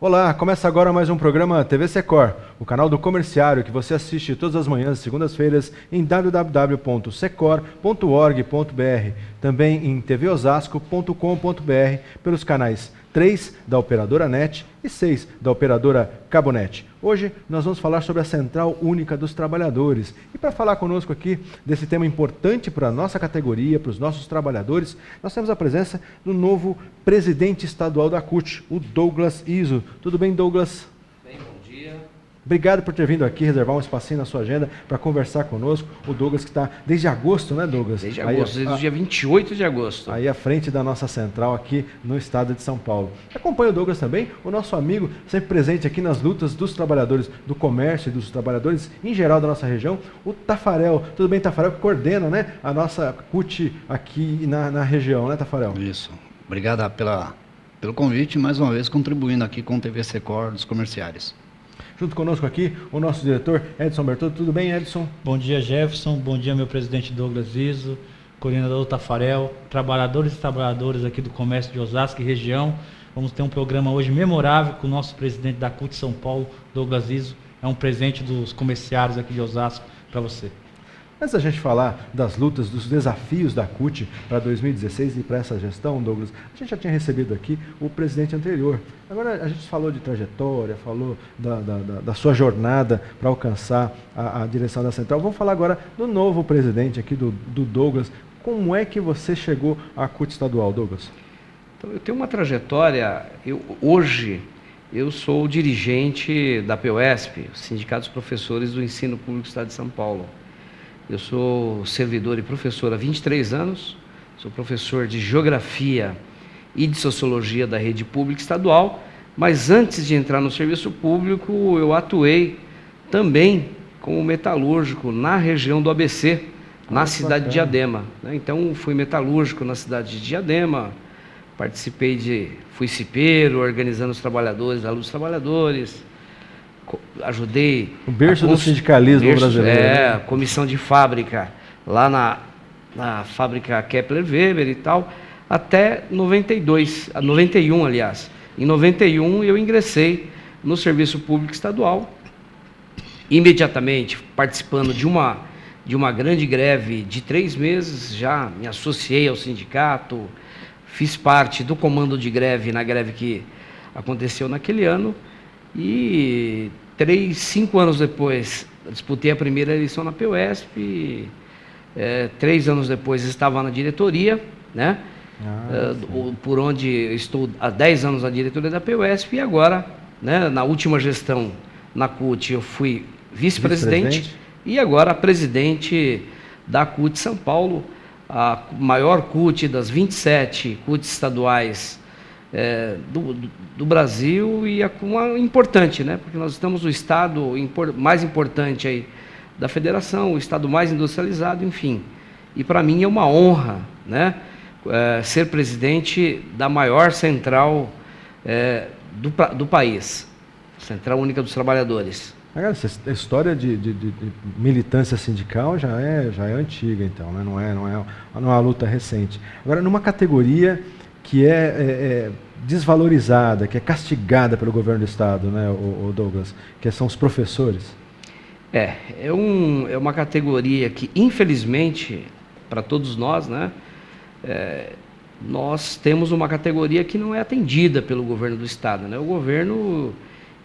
Olá, começa agora mais um programa TV Secor, o canal do comerciário que você assiste todas as manhãs, segundas-feiras, em www.secor.org.br, também em tvosasco.com.br, pelos canais 3 da operadora NET e 6 da operadora Cabonet. Hoje nós vamos falar sobre a Central Única dos Trabalhadores. E para falar conosco aqui desse tema importante para a nossa categoria, para os nossos trabalhadores, nós temos a presença do novo presidente estadual da CUT, o Douglas Izzo. Tudo bem, Douglas? Bem, bom dia. Obrigado por ter vindo aqui, reservar um espacinho na sua agenda para conversar conosco. O Douglas que está desde agosto, né, Douglas? Desde agosto, desde o dia 28 de agosto. Aí à frente da nossa central aqui no estado de São Paulo. Acompanha o Douglas também, o nosso amigo, sempre presente aqui nas lutas dos trabalhadores do comércio e dos trabalhadores em geral da nossa região, o Tafarel. Tudo bem, Tafarel, que coordena, né, a nossa CUT aqui na região, né, Tafarel? Isso. Obrigado pelo convite, mais uma vez contribuindo aqui com o TV Secor dos comerciários. Junto conosco aqui, o nosso diretor Edson Bertoldo. Tudo bem, Edson? Bom dia, Jefferson. Bom dia, meu presidente Douglas Izzo, coordenador Tafarel, trabalhadores e trabalhadoras aqui do comércio de Osasco e região. Vamos ter um programa hoje memorável com o nosso presidente da CUT São Paulo, Douglas Izzo. É um presente dos comerciários aqui de Osasco para você. Antes da gente falar das lutas, dos desafios da CUT para 2016 e para essa gestão, Douglas, a gente já tinha recebido aqui o presidente anterior. Agora a gente falou de trajetória, falou da sua jornada para alcançar a direção da Central. Vamos falar agora do novo presidente aqui, do Douglas. Como é que você chegou à CUT estadual, Douglas? Então, eu tenho uma trajetória, hoje eu sou dirigente da POESP, Sindicato dos Professores do Ensino Público do Estado de São Paulo. Eu sou servidor e professor há 23 anos, sou professor de Geografia e de Sociologia da rede pública estadual, mas antes de entrar no serviço público, eu atuei também como metalúrgico na região do ABC, na cidade de Diadema. Então, fui metalúrgico na cidade de Diadema, fui cipeiro, organizando os trabalhadores, alunos trabalhadores, ajudei... O berço do sindicalismo brasileiro. Comissão de fábrica, lá na fábrica Kepler Weber e tal, até 91, aliás. Em 91 eu ingressei no Serviço Público Estadual, imediatamente participando de uma grande greve de 3 meses, já me associei ao sindicato, fiz parte do comando de greve na greve que aconteceu naquele ano, e 5 anos depois disputei a primeira eleição na POESP, 3 anos depois estava na diretoria, né? Por onde estou há 10 anos na diretoria da POESP, e agora, né, na última gestão na CUT eu fui vice-presidente e agora presidente da CUT São Paulo, a maior CUT das 27 CUTs estaduais do Brasil, e uma importante, né? Porque nós estamos no estado mais importante aí da federação, o estado mais industrializado, enfim. E para mim é uma honra, né, ser presidente da maior central do país, Central Única dos Trabalhadores. Essa história de militância sindical já é antiga, então, né? Não é uma luta recente. Agora, numa categoria que é desvalorizada, que é castigada pelo governo do estado, né, o Douglas, que são os professores. É uma categoria que, infelizmente, para todos nós, né, nós temos uma categoria que não é atendida pelo governo do estado, né? O governo,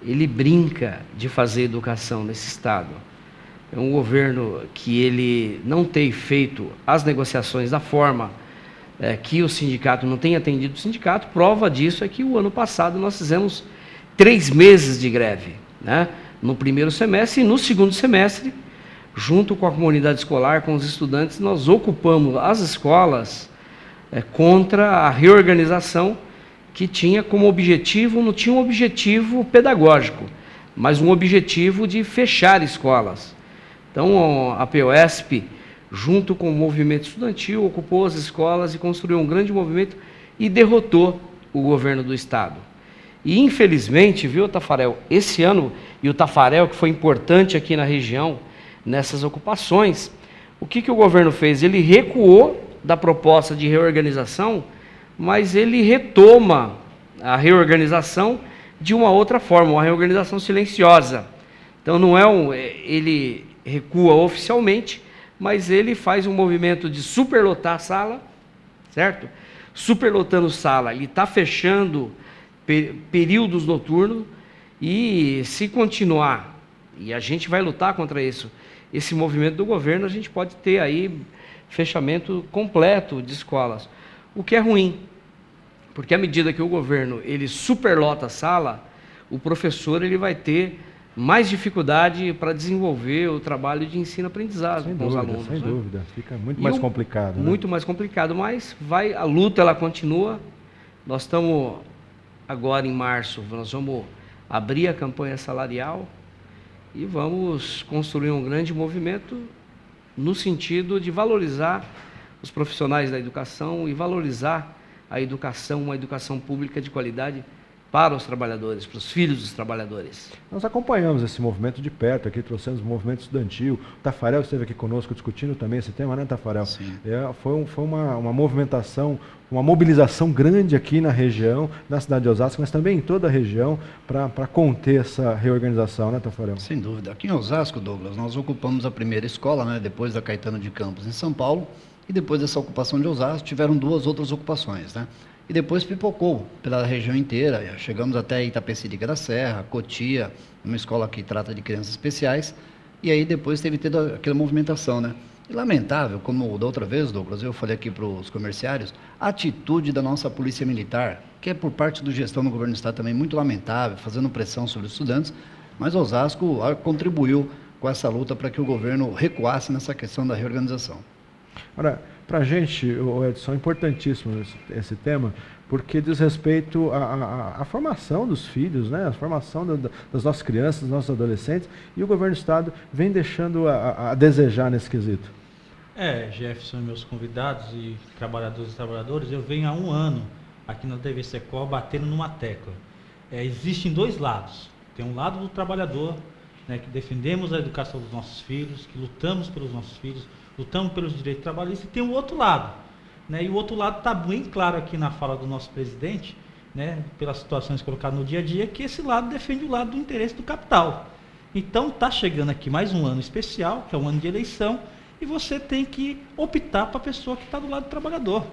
ele brinca de fazer educação nesse estado. É um governo que ele não tem feito as negociações da forma que o sindicato não tem atendido o sindicato. Prova disso é que o ano passado nós fizemos 3 meses de greve, né? No primeiro semestre, e no segundo semestre, junto com a comunidade escolar, com os estudantes, nós ocupamos as escolas contra a reorganização que tinha como objetivo, não tinha um objetivo pedagógico, mas um objetivo de fechar escolas. Então, a POESP, junto com o movimento estudantil, ocupou as escolas e construiu um grande movimento e derrotou o governo do estado. E, infelizmente, viu, Tafarel, esse ano, e o Tafarel, que foi importante aqui na região, nessas ocupações, o que o governo fez? Ele recuou da proposta de reorganização, mas ele retoma a reorganização de uma outra forma, uma reorganização silenciosa. Então não ele recua oficialmente, mas ele faz um movimento de superlotar a sala, certo? Superlotando sala, ele está fechando períodos noturnos, e se continuar, e a gente vai lutar contra isso, esse movimento do governo, a gente pode ter aí fechamento completo de escolas, o que é ruim, porque à medida que o governo ele superlota a sala, o professor ele vai ter mais dificuldade para desenvolver o trabalho de ensino-aprendizagem com os alunos. Sem dúvida, fica muito mais complicado. Muito mais complicado, mas a luta ela continua. Nós estamos agora em março, nós vamos abrir a campanha salarial e vamos construir um grande movimento no sentido de valorizar os profissionais da educação e valorizar a educação, uma educação pública de qualidade para os trabalhadores, para os filhos dos trabalhadores. Nós acompanhamos esse movimento de perto, aqui trouxemos o movimento estudantil, o Tafarel esteve aqui conosco discutindo também esse tema, né, Tafarel? Sim. Foi uma movimentação, uma mobilização grande aqui na região, na cidade de Osasco, mas também em toda a região, para conter essa reorganização, né, Tafarel? Sem dúvida. Aqui em Osasco, Douglas, nós ocupamos a primeira escola, né, depois da Caetano de Campos, em São Paulo, e depois dessa ocupação de Osasco, tiveram 2 outras ocupações, né? E depois pipocou pela região inteira, chegamos até Itapecerica da Serra, Cotia, uma escola que trata de crianças especiais, e aí depois teve aquela movimentação, né? E lamentável, como da outra vez, Douglas, eu falei aqui para os comerciários, a atitude da nossa polícia militar, que é por parte da gestão do governo do estado também muito lamentável, fazendo pressão sobre os estudantes, mas Osasco contribuiu com essa luta para que o governo recuasse nessa questão da reorganização. Ora, para a gente, Edson, é importantíssimo esse tema, porque diz respeito à formação dos filhos, né? A formação das nossas crianças, dos nossos adolescentes, e o governo do estado vem deixando a desejar nesse quesito. Jefferson e meus convidados e trabalhadores, eu venho há 1 ano aqui na TV Secor batendo numa tecla. Existem 2 lados. Tem um lado do trabalhador, né, que defendemos a educação dos nossos filhos, que lutamos pelos nossos filhos, lutamos pelos direitos trabalhistas, e tem o outro lado, né? E o outro lado está bem claro aqui na fala do nosso presidente, né, pelas situações colocadas no dia a dia, que esse lado defende o lado do interesse do capital. Então está chegando aqui mais um ano especial, que é um ano de eleição, e você tem que optar para a pessoa que está do lado do trabalhador.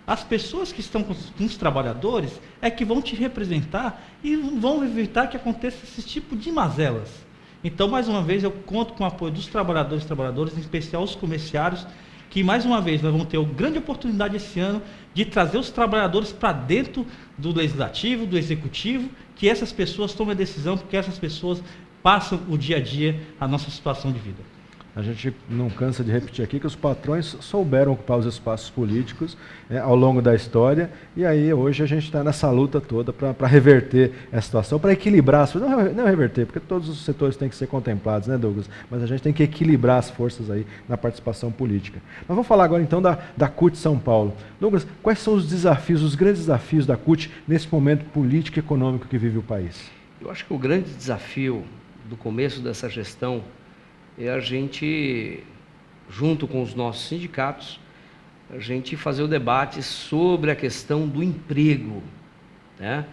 As pessoas que estão com os trabalhadores é que vão te representar e vão evitar que aconteça esse tipo de mazelas. Então, mais uma vez, eu conto com o apoio dos trabalhadores, em especial os comerciários, que, mais uma vez, nós vamos ter a grande oportunidade esse ano de trazer os trabalhadores para dentro do legislativo, do executivo, que essas pessoas tomem a decisão, porque essas pessoas passam o dia a dia a nossa situação de vida. A gente não cansa de repetir aqui que os patrões souberam ocupar os espaços políticos ao longo da história, e aí hoje a gente está nessa luta toda para reverter essa situação, para equilibrar, não reverter, porque todos os setores têm que ser contemplados, né, Douglas? Mas a gente tem que equilibrar as forças aí na participação política. Nós vamos falar agora então da CUT São Paulo. Douglas, quais são os desafios, os grandes desafios da CUT nesse momento político e econômico que vive o país? Eu acho que o grande desafio do começo dessa gestão é a gente, junto com os nossos sindicatos, a gente fazer o debate sobre a questão do emprego, né?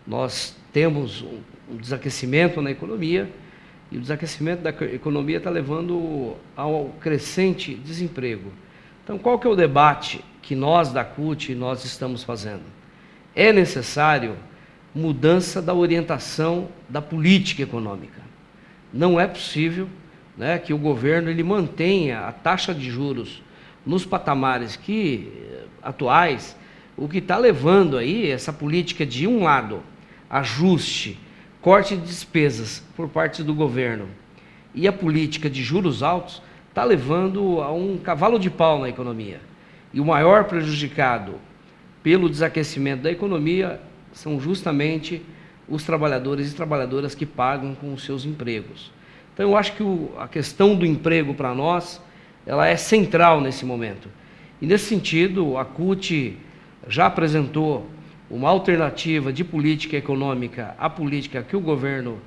Nós temos um desaquecimento na economia, e o desaquecimento da economia está levando ao crescente desemprego. Então, qual que é o debate que nós da CUT nós estamos fazendo? É necessário mudança da orientação da política econômica. Não é possível, né, que o governo ele mantenha a taxa de juros nos patamares atuais, o que está levando aí essa política de um lado, ajuste, corte de despesas por parte do governo, e a política de juros altos está levando a um cavalo de pau na economia. E o maior prejudicado pelo desaquecimento da economia são justamente os trabalhadores e trabalhadoras que pagam com os seus empregos. Então, eu acho que a questão do emprego para nós, ela é central nesse momento. E, nesse sentido, a CUT já apresentou uma alternativa de política econômica à política que o governo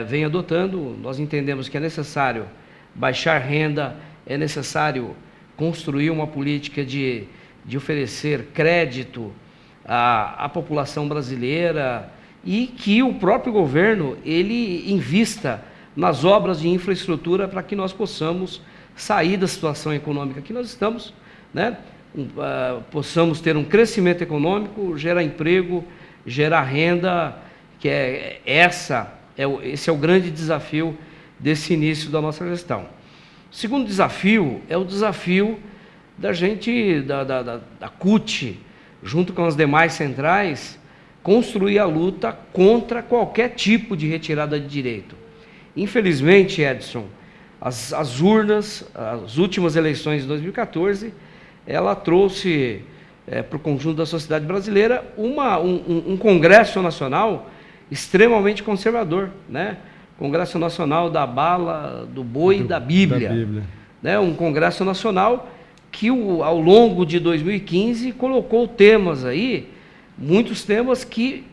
vem adotando. Nós entendemos que é necessário baixar renda, é necessário construir uma política de oferecer crédito à população brasileira e que o próprio governo ele invista nas obras de infraestrutura para que nós possamos sair da situação econômica que nós estamos, né? Possamos ter um crescimento econômico, gerar emprego, gerar renda, que esse é o grande desafio desse início da nossa gestão. O segundo desafio é o desafio da gente, da CUT, junto com as demais centrais, construir a luta contra qualquer tipo de retirada de direito. Infelizmente, Edson, as urnas, as últimas eleições de 2014, ela trouxe para o conjunto da sociedade brasileira um Congresso Nacional extremamente conservador, né? Congresso Nacional da bala, do boi e da Bíblia. Né? Um Congresso Nacional que, ao longo de 2015, colocou temas aí, muitos temas que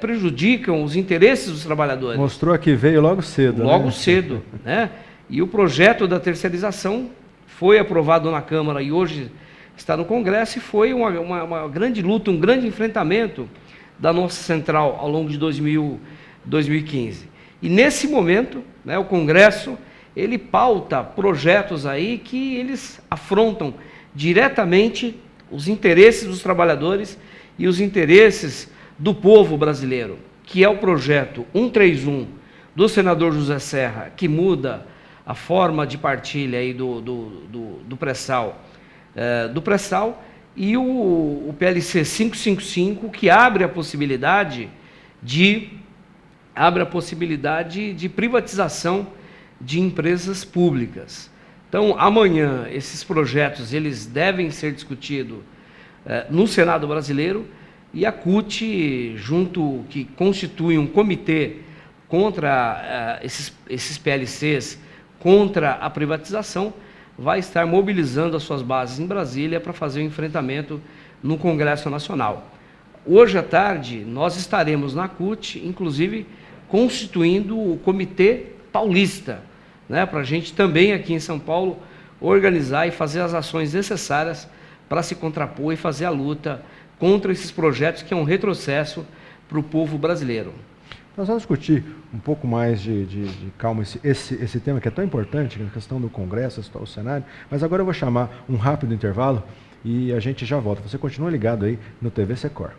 prejudicam os interesses dos trabalhadores. Mostrou que veio logo cedo. Logo cedo, né? E o projeto da terceirização foi aprovado na Câmara e hoje está no Congresso, e foi uma grande luta, um grande enfrentamento da nossa central ao longo de 2015. E nesse momento, né, o Congresso, ele pauta projetos aí que eles afrontam diretamente os interesses dos trabalhadores e os interesses do povo brasileiro, que é o projeto 131 do senador José Serra, que muda a forma de partilha aí do pré-sal, e o PLC 555, que abre a possibilidade de privatização de empresas públicas. Então, amanhã, esses projetos eles devem ser discutidos no Senado brasileiro, e a CUT, que constitui um comitê contra esses PLCs, contra a privatização, vai estar mobilizando as suas bases em Brasília para fazer o enfrentamento no Congresso Nacional. Hoje à tarde, nós estaremos na CUT, inclusive, constituindo o Comitê Paulista, né, para a gente também aqui em São Paulo organizar e fazer as ações necessárias para se contrapor e fazer a luta contra esses projetos que é um retrocesso para o povo brasileiro. Nós vamos discutir um pouco mais de calma esse tema que é tão importante, a questão do Congresso, o cenário, mas agora eu vou chamar um rápido intervalo e a gente já volta. Você continua ligado aí no TV Secor.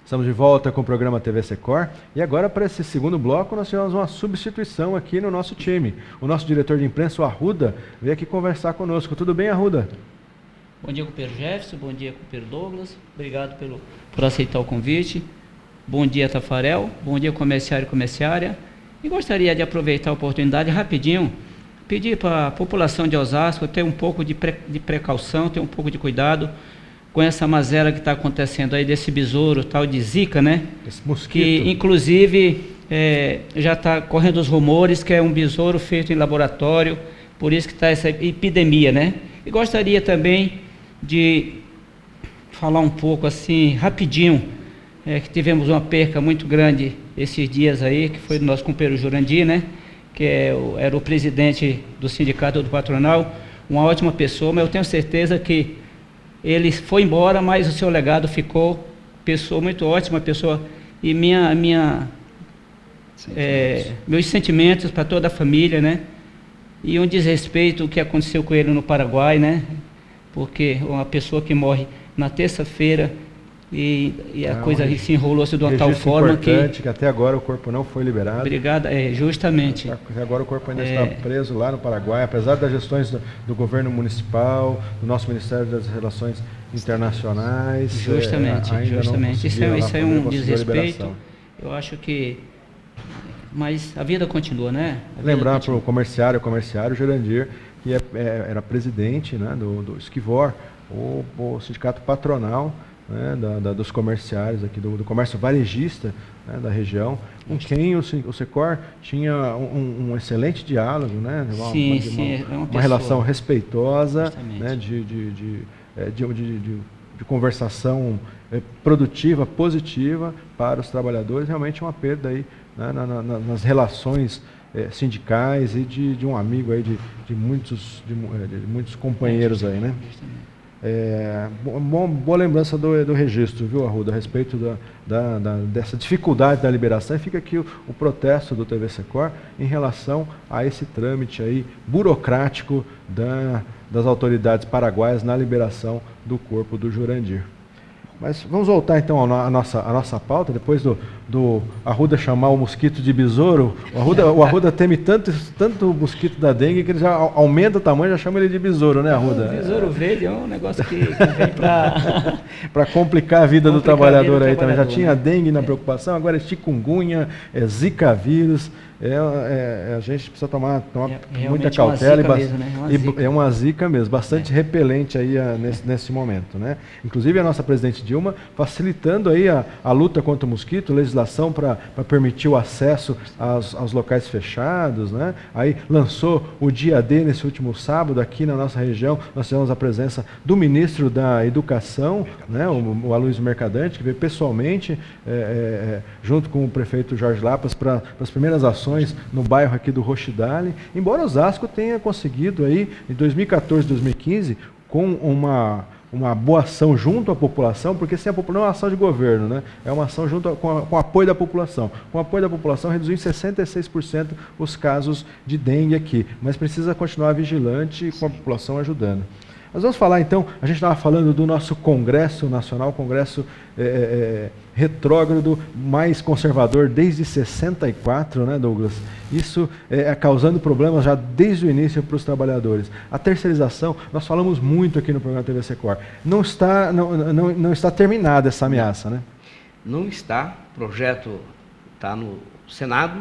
Estamos de volta com o programa TV Secor e agora para esse segundo bloco nós tivemos uma substituição aqui no nosso time. O nosso diretor de imprensa, o Arruda, veio aqui conversar conosco. Tudo bem, Arruda? Bom dia, companheiro Jefferson, bom dia, companheiro Douglas, obrigado por aceitar o convite. Bom dia, Tafarel, bom dia, comerciário e comerciária. E gostaria de aproveitar a oportunidade rapidinho, pedir para a população de Osasco ter um pouco de precaução, ter um pouco de cuidado com essa mazela que está acontecendo aí desse besouro tal de Zika, né? Esse mosquito. Que inclusive já está correndo os rumores que é um besouro feito em laboratório, por isso que está essa epidemia, né? E gostaria também de falar um pouco assim, rapidinho, que tivemos uma perca muito grande esses dias aí, que foi do nosso companheiro Jurandir, né? Que era o presidente do sindicato do patronal, uma ótima pessoa, mas eu tenho certeza que ele foi embora, mas o seu legado ficou, pessoa muito ótima, pessoa, e meus sentimentos para toda a família, né? E um desrespeito o que aconteceu com ele no Paraguai, né? Porque uma pessoa que morre na terça-feira e a coisa se enrolou-se de uma tal forma que até agora o corpo não foi liberado. Obrigado, justamente. Até agora o corpo ainda está preso lá no Paraguai, apesar das gestões do governo municipal, do nosso Ministério das Relações Internacionais. Justamente. Isso é um desrespeito. Eu acho que... Mas a vida continua, né? Lembrar para o comerciário, Jurandir, que era presidente, né, do Esquivor, o sindicato patronal, né, dos comerciários aqui, do comércio varejista, né, da região, com quem o Secor tinha um excelente diálogo, né, uma relação respeitosa, né, de conversação produtiva, positiva para os trabalhadores. Realmente uma perda aí né, nas relações sindicais e de um amigo aí de muitos companheiros aí, né? Boa lembrança do registro, viu, Arruda, a respeito dessa dificuldade da liberação. E fica aqui o protesto do TV Secor em relação a esse trâmite aí burocrático das autoridades paraguaias na liberação do corpo do Jurandir. Mas vamos voltar então à nossa pauta, depois do Arruda chamar o mosquito de besouro. O Arruda teme tanto o mosquito da dengue que ele já aumenta o tamanho, já chama ele de besouro, né, Arruda? O besouro verde é um negócio que vem para... para complicar a vida do trabalhador aí também. Já tinha dengue na preocupação, agora é chikungunya, zika vírus. A gente precisa tomar muita cautela é uma zika mesmo, bastante repelente aí nesse momento, né? Inclusive a nossa presidente Dilma facilitando aí a luta contra o mosquito, legislação para permitir o acesso aos locais fechados, né? Aí lançou o dia D nesse último sábado aqui na nossa região. Nós tivemos a presença do ministro da Educação, né? O Aloysio Mercadante, que veio pessoalmente junto com o prefeito Jorge Lapas para as primeiras ações no bairro aqui do Rochidale, embora Osasco tenha conseguido aí, em 2014, 2015, com uma boa ação junto à população, porque sem a população não é uma ação de governo, né? É uma ação com o apoio da população. Com o apoio da população, reduziu em 66% os casos de dengue aqui, mas precisa continuar vigilante com a população ajudando. Nós vamos falar então, a gente estava falando do nosso Congresso Nacional, Congresso retrógrado, mais conservador desde 64, né, Douglas? Isso causando problemas já desde o início para os trabalhadores. A terceirização, nós falamos muito aqui no programa TV Secor, não está terminada essa ameaça, né? Não está, o projeto está no Senado.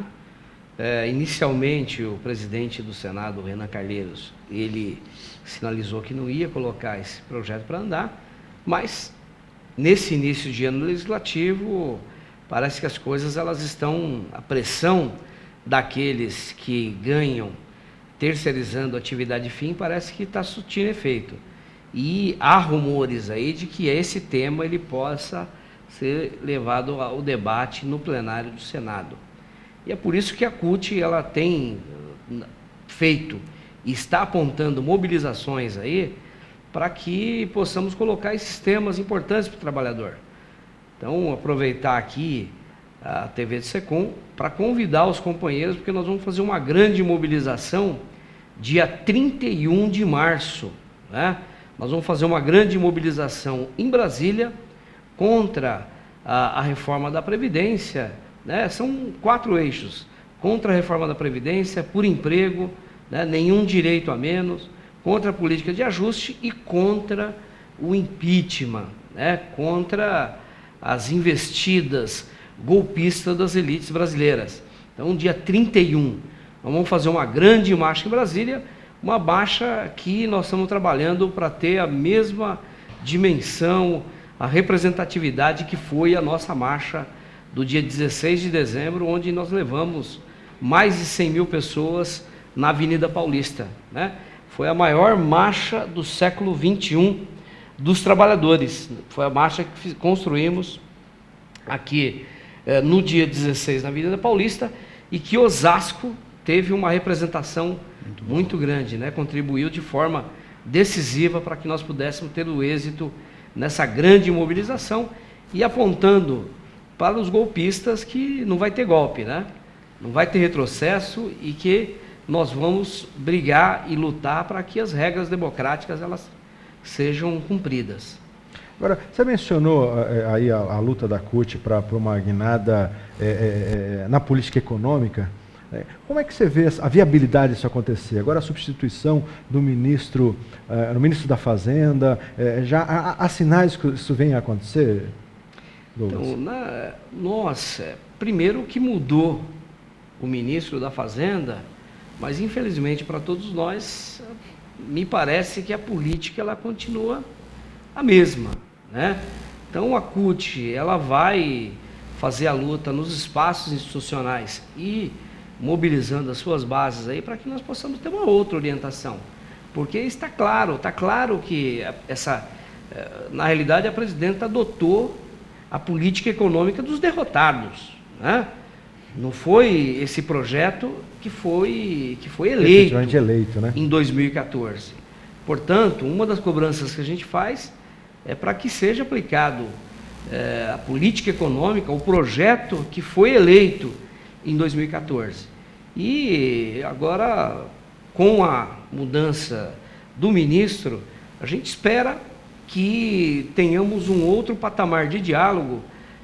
Inicialmente, o presidente do Senado, Renan Calheiros, ele sinalizou que não ia colocar esse projeto para andar, mas nesse início de ano legislativo, parece que as coisas a pressão daqueles que ganham terceirizando a atividade fim, parece que está surtindo efeito. E há rumores aí de que esse tema ele possa ser levado ao debate no plenário do Senado. E é por isso que a CUT ela tem feito e está apontando mobilizações aí para que possamos colocar esses temas importantes para o trabalhador. Então, aproveitar aqui a TV de Secom para convidar os companheiros, porque nós vamos fazer uma grande mobilização dia 31 de março, né? Nós vamos fazer uma grande mobilização em Brasília contra a reforma da Previdência, né? São 4 eixos: contra a reforma da Previdência, por emprego, né? Nenhum direito a menos, contra a política de ajuste e contra o impeachment, né? Contra as investidas golpistas das elites brasileiras. Então, dia 31, nós vamos fazer uma grande marcha em Brasília, uma marcha que nós estamos trabalhando para ter a mesma dimensão, a representatividade que foi a nossa marcha do dia 16 de dezembro, onde nós levamos mais de 100 mil pessoas na Avenida Paulista, né? Foi a maior marcha do século XXI dos trabalhadores. Foi a marcha que construímos aqui no dia 16 na Avenida Paulista, e que Osasco teve uma representação muito grande, né? Contribuiu de forma decisiva para que nós pudéssemos ter o êxito nessa grande mobilização, e apontando para os golpistas que não vai ter golpe, né? Não vai ter retrocesso, e que nós vamos brigar e lutar para que as regras democráticas elas sejam cumpridas. Agora, você mencionou aí a luta da CUT para uma guinada na política econômica. Como é que você vê a viabilidade disso acontecer? Agora a substituição do ministro da Fazenda, já há sinais que isso venha a acontecer, Douglas? Então, primeiro que mudou o ministro da Fazenda, mas infelizmente para todos nós, me parece que a política ela continua a mesma, né? Então a CUT ela vai fazer a luta nos espaços institucionais e mobilizando as suas bases aí para que nós possamos ter uma outra orientação, porque está claro que na realidade a presidenta adotou a política econômica dos derrotados, né? Não foi esse projeto que foi Efetivamente eleito, né? em 2014. Portanto, uma das cobranças que a gente faz é para que seja aplicado a política econômica, o projeto que foi eleito em 2014. E agora, com a mudança do ministro, a gente espera que tenhamos um outro patamar de diálogo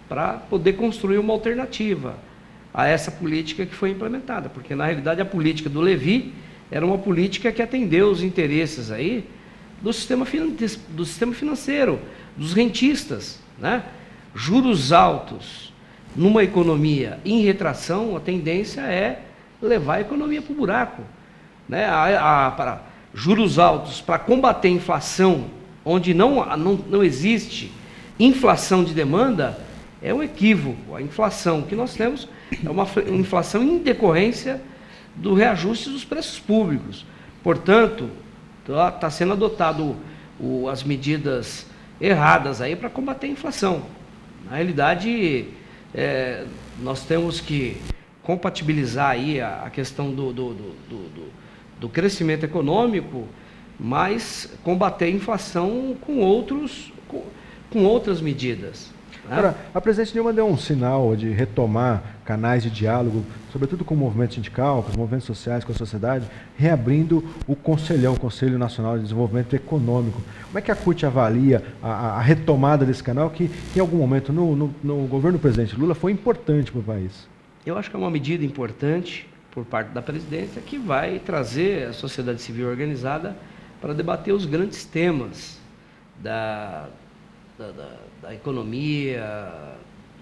para poder construir uma alternativa a essa política que foi implementada, porque na realidade a política do Levi era uma política que atendeu os interesses aí do sistema financeiro, dos rentistas, né? Juros altos numa economia em retração, a tendência é levar a economia para o buraco, né? Para juros altos para combater a inflação, onde não existe inflação de demanda, é um equívoco. A inflação que nós temos é uma inflação em decorrência do reajuste dos preços públicos. Portanto, está sendo adotado as medidas erradas aí para combater a inflação. Na realidade, nós temos que compatibilizar aí a questão do crescimento econômico, mas combater a inflação com outras medidas. Agora, a presidente Dilma deu um sinal de retomar canais de diálogo, sobretudo com o movimento sindical, com os movimentos sociais, com a sociedade, reabrindo o Conselhão, o Conselho Nacional de Desenvolvimento Econômico. Como é que a CUT avalia a retomada desse canal, que em algum momento no governo do presidente Lula foi importante para o país? Eu acho que é uma medida importante por parte da presidência que vai trazer a sociedade civil organizada para debater os grandes temas da economia,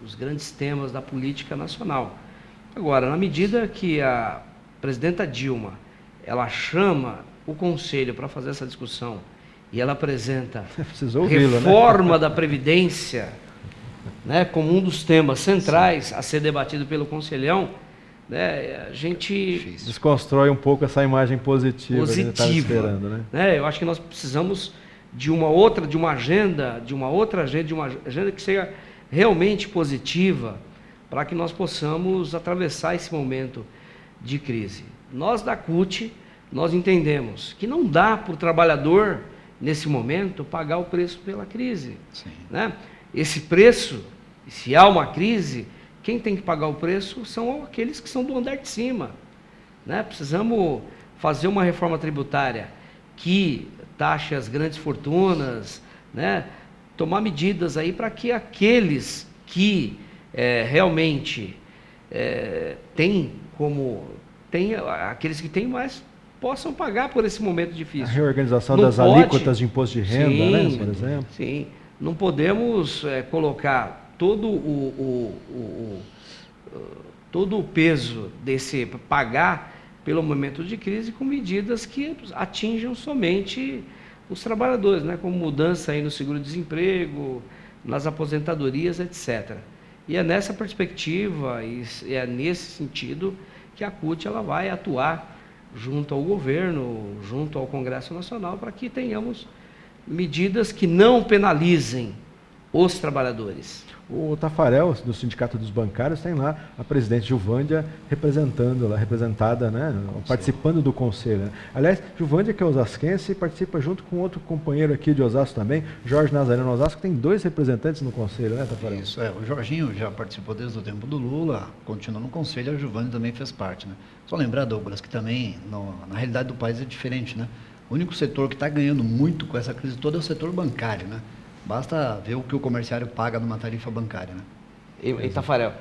os grandes temas da política nacional. Agora, na medida que a presidenta Dilma, ela chama o Conselho para fazer essa discussão e ela apresenta reforma da Previdência, né, como um dos temas centrais a ser debatido pelo Conselhão, né, a gente desconstrói um pouco essa imagem positiva que a gente estava esperando, né? Eu acho que nós precisamos de uma agenda que seja realmente positiva para que nós possamos atravessar esse momento de crise. Nós da CUT, nós entendemos que não dá para o trabalhador, nesse momento, pagar o preço pela crise. Né? Esse preço, se há uma crise, quem tem que pagar o preço são aqueles que são do andar de cima. Né? Precisamos fazer uma reforma tributária que taxe as grandes fortunas, né? Tomar medidas aí para que aqueles que realmente aqueles que têm mais possam pagar por esse momento difícil. A reorganização das alíquotas de imposto de renda, sim, né, por exemplo? Sim, não podemos colocar todo o peso desse pagar pelo momento de crise com medidas que atinjam somente os trabalhadores, né, como mudança aí no seguro-desemprego, nas aposentadorias, etc. E é nessa perspectiva e é nesse sentido que a CUT ela vai atuar junto ao governo, junto ao Congresso Nacional, para que tenhamos medidas que não penalizem os trabalhadores. O Tafarel, do Sindicato dos Bancários, tem lá a presidente Gilvândia representada, né, participando do conselho. Né? Aliás, Gilvândia, que é osasquense, participa junto com outro companheiro aqui de Osasco também, Jorge Nazareno Osasco, tem 2 representantes no conselho, né, Tafarel? Isso, o Jorginho já participou desde o tempo do Lula, continua no conselho, a Gilvândia também fez parte. Né? Só lembrar, Douglas, que também, na realidade do país é diferente, né? O único setor que está ganhando muito com essa crise toda é o setor bancário, né? Basta ver o que o comerciário paga numa tarifa bancária, né? E Tafarel,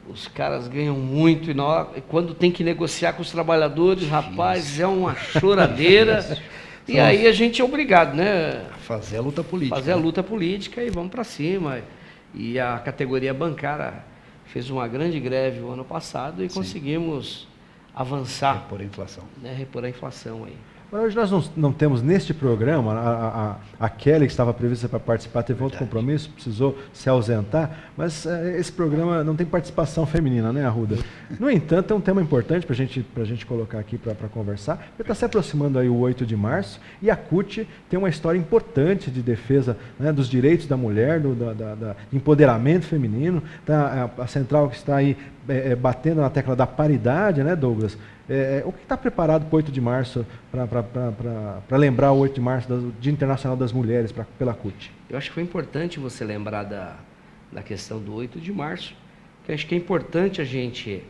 os caras ganham muito e quando tem que negociar com os trabalhadores, rapaz, é uma choradeira. E aí a gente é obrigado, né? Fazer a luta política. Fazer a luta política e vamos para cima. E a categoria bancária fez uma grande greve o ano passado e conseguimos avançar. Repor a inflação. Né? Repor a inflação aí. Hoje nós não temos neste programa, a Kelly, que estava prevista para participar, teve outro compromisso, precisou se ausentar, mas esse programa não tem participação feminina, né, Arruda? No entanto, é um tema importante para a gente colocar aqui para conversar, porque está se aproximando aí o 8 de março, e a CUT tem uma história importante de defesa, né, dos direitos da mulher, do empoderamento feminino, tá, a central que está aí batendo na tecla da paridade, né, Douglas? O que está preparado para o 8 de março, para lembrar o 8 de março, Dia Internacional das Mulheres, pela CUT? Eu acho que foi importante você lembrar da questão do 8 de março, que eu acho que é importante a gente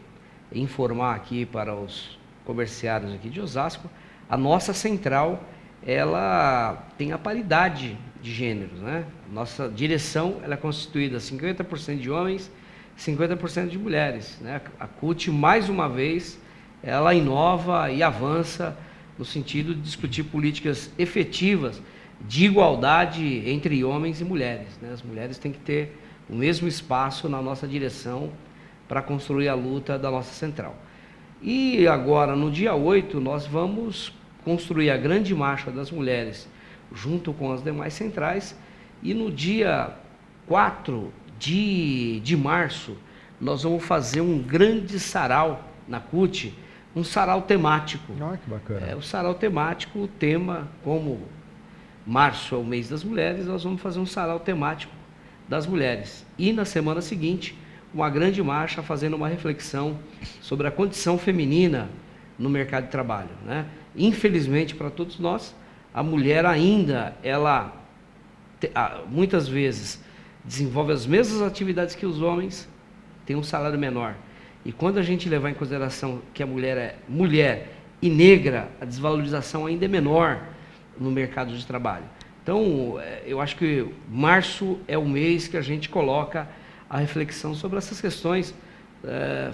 informar aqui para os comerciários aqui de Osasco, a nossa central, ela tem a paridade de gêneros, né? Nossa direção, ela é constituída 50% de homens, 50% de mulheres, né? A CUT, mais uma vez, ela inova e avança no sentido de discutir políticas efetivas de igualdade entre homens e mulheres, né? As mulheres têm que ter o mesmo espaço na nossa direção para construir a luta da nossa central. E agora, no dia 8, nós vamos construir a grande marcha das mulheres junto com as demais centrais, e no dia 4 de março nós vamos fazer um grande sarau na CUT, um sarau temático. Olha que bacana. O sarau temático, o tema, como março é o mês das mulheres, nós vamos fazer um sarau temático das mulheres. E na semana seguinte, uma grande marcha fazendo uma reflexão sobre a condição feminina no mercado de trabalho, né? Infelizmente, para todos nós, a mulher ainda, ela muitas vezes desenvolve as mesmas atividades que os homens, tem um salário menor. E quando a gente levar em consideração que a mulher é mulher e negra, a desvalorização ainda é menor no mercado de trabalho. Então, eu acho que março é o mês que a gente coloca a reflexão sobre essas questões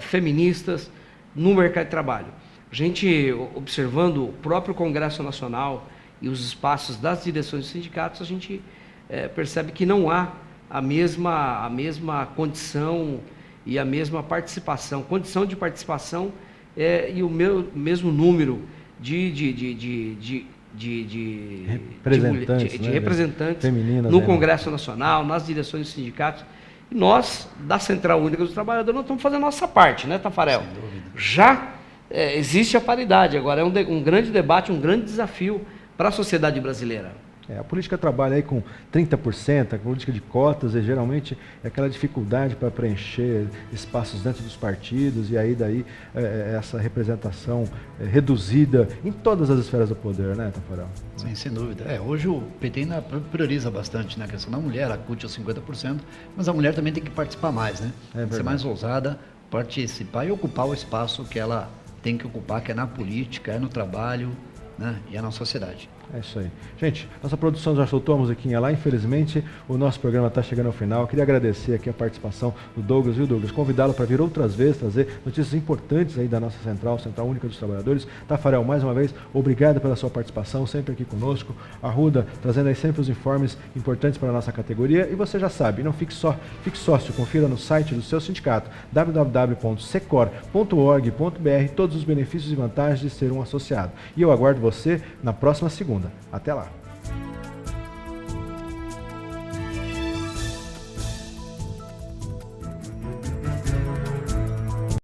feministas no mercado de trabalho. A gente, observando o próprio Congresso Nacional e os espaços das direções dos sindicatos, a gente percebe que não há a mesma condição e a mesma participação, condição de participação e o mesmo número de representantes femininas, no Congresso Nacional, nas direções dos sindicatos. E nós, da Central Única dos Trabalhadores, nós estamos fazendo a nossa parte, né, Tafarel? Sem dúvida. Já existe a paridade, agora é um grande debate, um grande desafio para a sociedade brasileira. A política trabalha aí com 30%, a política de cotas, geralmente é aquela dificuldade para preencher espaços dentro dos partidos, e aí daí essa representação reduzida em todas as esferas do poder, né, Tafarel? Sim, sem dúvida. Hoje o PT ainda prioriza bastante na questão da mulher, a CUT é 50%, mas a mulher também tem que participar mais, né? Tem que ser mais ousada, participar e ocupar o espaço que ela tem que ocupar, que é na política, é no trabalho, né, e é na sociedade. É isso aí. Gente, nossa produção já soltou a musiquinha lá, infelizmente o nosso programa está chegando ao final. Queria agradecer aqui a participação do Douglas, viu, Douglas? Convidá-lo para vir outras vezes, trazer notícias importantes aí da nossa Central Única dos Trabalhadores. Tafarel, mais uma vez, obrigado pela sua participação, sempre aqui conosco. Arruda, trazendo aí sempre os informes importantes para a nossa categoria. E você já sabe, não fique sócio, confira no site do seu sindicato, www.secor.org.br, todos os benefícios e vantagens de ser um associado. E eu aguardo você na próxima segunda. Até lá!